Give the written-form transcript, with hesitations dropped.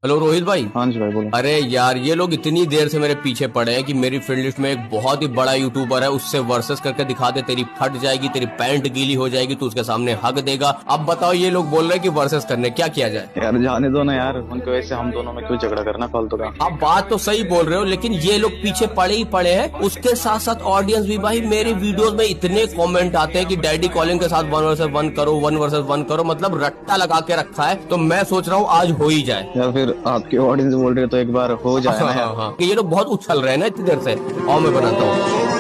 Hello Rohit भाई। हाँ जी भाई बोलो। अरे यार ये लोग इतनी देर से मेरे पीछे पड़े हैं कि मेरी फ्रेंड लिस्ट में एक बहुत ही बड़ा यूट्यूबर है, उससे वर्सेस करके दिखा दे, तेरी फट जाएगी, तेरी पैंट गीली हो जाएगी, तू उसके सामने हक देगा। अब बताओ ये लोग बोल रहे हैं कि वर्सेस करने, क्या किया जाए? यार जाने दो ना यार, उनके वजह से हम दोनों में क्यों झगड़ा करना फालतू का। आप बात तो सही बोल रहे हो, लेकिन ये लोग पीछे पड़े ही पड़े हैं। उसके साथ साथ ऑडियंस भी भाई, मेरे वीडियोस में इतने कमेंट आते हैं कि डैडी कॉलिंग के साथ 1 वर्सेस 1 करो, 1 वर्सेस 1 करो, मतलब रट्टा लगा के रखा है। तो मैं सोच रहा हूँ आज हो ही जाए। यार फिर आपके ऑडियंस बोल रहे हो तो एक बार हो जाए ना हाँ यार। हाँ हाँ, ये लोग बहुत उछल रहे हैं ना इतनी देर से। आओ मैं बनाता हूँ।